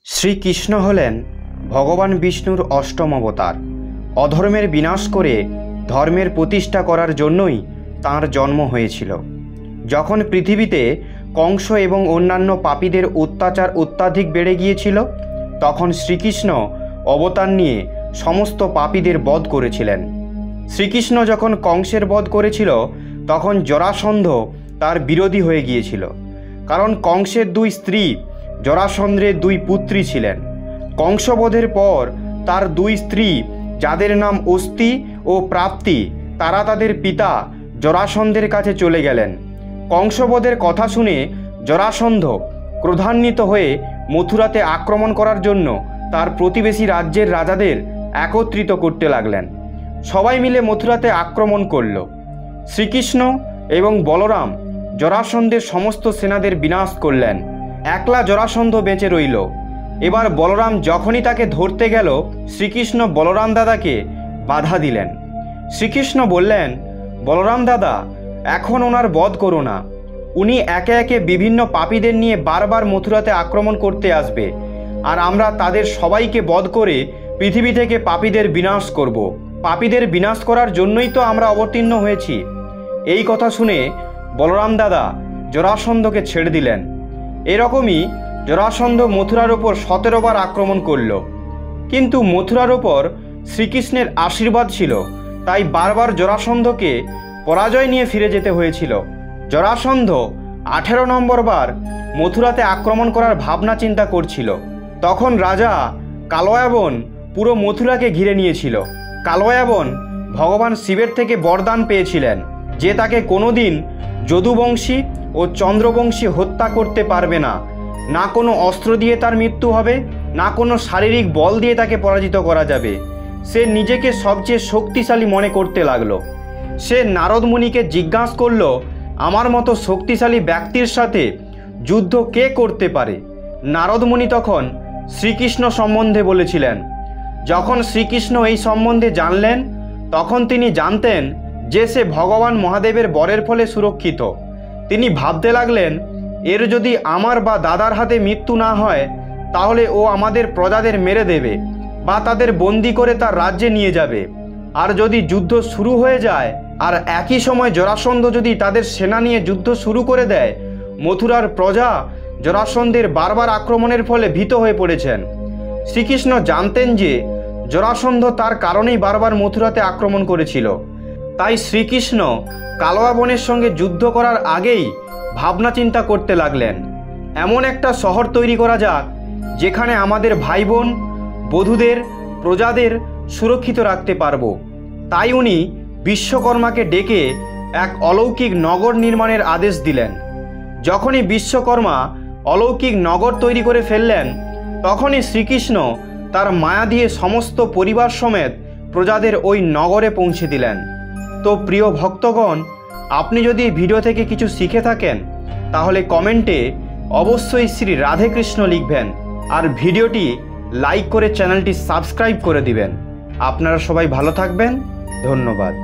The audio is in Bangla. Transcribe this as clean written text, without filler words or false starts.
শ্রীকৃষ্ণ হলেন ভগবান বিষ্ণুর অষ্টম অবতার। অধর্মের বিনাশ করে ধর্মের প্রতিষ্ঠা করার জন্যই তাঁর জন্ম হয়েছিল। যখন পৃথিবীতে কংস এবং অন্যান্য পাপীদের অত্যাচার অত্যাধিক বেড়ে গিয়েছিল, তখন শ্রীকৃষ্ণ অবতার নিয়ে সমস্ত পাপীদের বধ করেছিলেন। শ্রীকৃষ্ণ যখন কংসের বধ করেছিল, তখন জরাসন্ধ তার বিরোধী হয়ে গিয়েছিল, কারণ কংসের দুই স্ত্রী জরাসন্ধের দুই পুত্রী ছিলেন। কংসবধের পর তার দুই স্ত্রী, যাদের নাম অস্তি ও প্রাপ্তি, তারা তাদের পিতা জরাসন্ধের কাছে চলে গেলেন। কংসবধের কথা শুনে জরাসন্ধ ক্রোধান্বিত হয়ে মথুরাতে আক্রমণ করার জন্য তার প্রতিবেশী রাজ্যের রাজাদের একত্রিত করতে লাগলেন। সবাই মিলে মথুরাতে আক্রমণ করল। শ্রীকৃষ্ণ এবং বলরাম জরাসন্ধের সমস্ত সেনাদের বিনাশ করলেন। একলা জরাসন্ধ বেঁচে রইল। এবার বলরাম যখনই তাকে ধরতে গেল, শ্রীকৃষ্ণ বলরাম দাদাকে বাধা দিলেন। শ্রীকৃষ্ণ বললেন, বলরাম দাদা, এখন ওনার বধ করো না। উনি একে একে বিভিন্ন পাপীদের নিয়ে বারবার মথুরাতে আক্রমণ করতে আসবে, আর আমরা তাদের সবাইকে বধ করে পৃথিবী থেকে পাপীদের বিনাশ করব। পাপীদের বিনাশ করার জন্যই তো আমরা অবতীর্ণ হয়েছি। এই কথা শুনে বলরাম দাদা জরাসন্ধকে ছেড়ে দিলেন। এরকমই জরাসন্ধ মথুরার ওপর 17 বার আক্রমণ করল, কিন্তু মথুরার ওপর শ্রীকৃষ্ণের আশীর্বাদ ছিল, তাই বারবার জরাসন্ধকে পরাজয় নিয়ে ফিরে যেতে হয়েছিল। জরাসন্ধ 18 নম্বর বার মথুরাতে আক্রমণ করার ভাবনা চিন্তা করছিল। তখন রাজা কালয়াবন পুরো মথুরাকে ঘিরে নিয়েছিল। কালয়াবন ভগবান শিবের থেকে বরদান পেয়েছিলেন যে তাকে কোনোদিন যদুবংশী ও চন্দ্রবংশী হত্যা করতে পারবে না। না কোনো অস্ত্র দিয়ে তার মৃত্যু হবে, না কোনো শারীরিক বল দিয়ে তাকে পরাজিত করা যাবে। সে নিজেকে সবচেয়ে শক্তিশালী মনে করতে লাগলো। সে নারদ মুনিকে জিজ্ঞাসা করল, আমার মতো শক্তিশালী ব্যক্তির সাথে যুদ্ধ কে করতে পারে? নারদ মুনি তখন শ্রীকৃষ্ণ সম্বন্ধে বলেছিলেন। যখন শ্রীকৃষ্ণ এই সম্বন্ধে জানলেন, তখন তিনি জানতেন যে সে ভগবান মহাদেবের বরের ফলে সুরক্ষিত। তিনি ভাবতে লাগলেন, এর যদি আমার বা দাদার হাতে মৃত্যু না হয়, তাহলে ও আমাদের প্রজাদের মেরে দেবে বা তাদের বন্দি করে তার রাজ্যে নিয়ে যাবে। আর যদি যুদ্ধ শুরু হয়ে যায়, আর একই সময় জরাসন্ধ যদি তাদের সেনা নিয়ে যুদ্ধ শুরু করে দেয়, মথুরার প্রজা জরাসন্ধের বারবার আক্রমণের ফলে ভীত হয়ে পড়েছেন। শ্রীকৃষ্ণ জানতেন যে জরাসন্ধ তার কারণেই বারবার মথুরাতে আক্রমণ করেছিল। তাই শ্রীকৃষ্ণ কালয়াবনের সঙ্গে যুদ্ধ করার আগেই ভাবনা চিন্তা করতে লাগলেন, এমন একটা শহর তৈরি করা যাক যেখানে আমাদের ভাই বোন বধূদের প্রজাদের সুরক্ষিত রাখতে পারবো। তাই উনি বিশ্বকর্মাকে ডেকে এক অলৌকিক নগর নির্মাণের আদেশ দিলেন। যখনই বিশ্বকর্মা অলৌকিক নগর তৈরি করে ফেললেন, তখনই শ্রীকৃষ্ণ তার মায়া দিয়ে সমস্ত পরিবার সমেত প্রজাদের ওই নগরে পৌঁছে দিলেন। তো প্রিয় ভক্তগণ, আপনি যদি এই ভিডিও থেকে কিছু শিখে থাকেন, তাহলে কমেন্টে অবশ্যই শ্রী রাধে কৃষ্ণ লিখবেন, আর ভিডিওটি লাইক করে চ্যানেলটি সাবস্ক্রাইব করে দিবেন। আপনারা সবাই ভালো থাকবেন। ধন্যবাদ।